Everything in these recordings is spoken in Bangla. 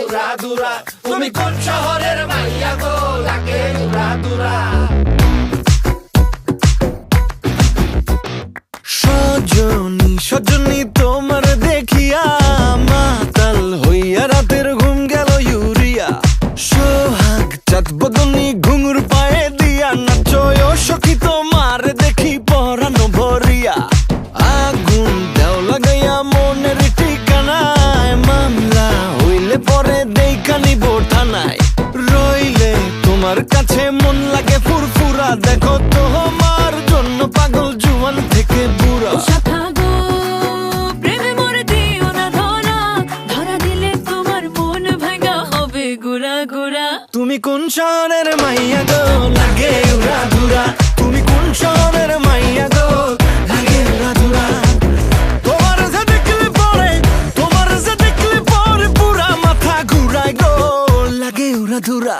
উড়াধুরা। তুমি কোন শহরের মাইয়া গো, লাগে উড়াধুরা। সজনী সজনী তোমার দেখিয়া মাতাল হইয়া রাতের ঘুম গেল ইউরিয়া। সোহাগ চাঁদ বদনী ঘুঙুর পায়ে দিয়া নাচয় সখী তোমার দেখি পরানো ভরিয়া। আগুন দেও লাগাইয়া মনের ঠিকানায়, মামলা হইলে পরে দেখা নিব থানায়। রইলে তোমার কাছে মন লাগে ফুরফুরা, দেখো তোমার জন্য পাগল জুয়ান থেকে বুড়া। শাখা গো প্রেমে মরে দিও না ধরা, ধরা দিলে তোমার মন ভাঙা হবে গুড়া গুড়া। তুমি কোন শহরের মাইয়া গো, লাগে উড়াধুরা। তুমি কোন শহরের মাইয়া গো, লাগে উড়াধুরা। তোমার যে দেখলে পরে, তোমার যে দেখলে পরে পুরা মাথা ঘুরায় গো, লাগে উড়াধুরা।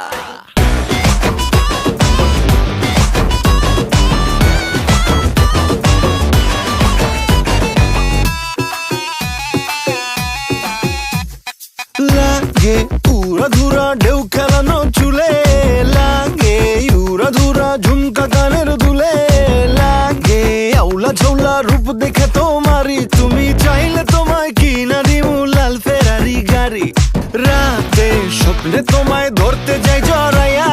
লাগে উড়াধুরা ঢেউ খেলানো চুলে, লাগে উড়াধুরা ঝুমকা কানের দুলে, লাগে আউলা ঝৌলা রূপ দেখে তোমারি, তুমি চাইলে তোমায় কিনা দিমু লাল ফেরারি গাড়ি। রাতে স্বপ্নে তোমায় ধরতে যাই জড়াইয়া,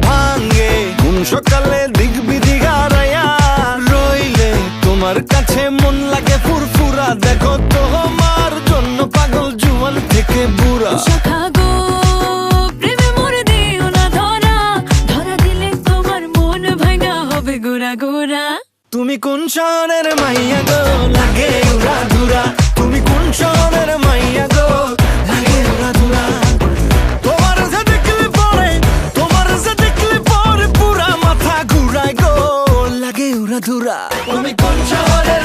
ভাঙ্গে ঘুম সকালে দিক বিধি হারাইয়া। রইলে তোমার কাছে মন লাগে ফুরফুরা, দেখো তোমার জন্য পাগল জুয়ান থেকে বুড়া। শাখা গো প্রেমে মরে দিও না ধরা, ধরা দিলে তোমার মন ভাঙা হবে গুড়া গুড়া। তুমি কোন শহরের মাইয়া গো, লাগে উড়াধুরা। তুমি কোন শহরের মাইয়া গো, লাগে উড়াধুরা। তোমার যে দেখলে পরে, তোমার যে দেখলে পরে পুরা মাথা ঘুরায় গো, লাগে উড়াধুরা। তুমি কোন শহরের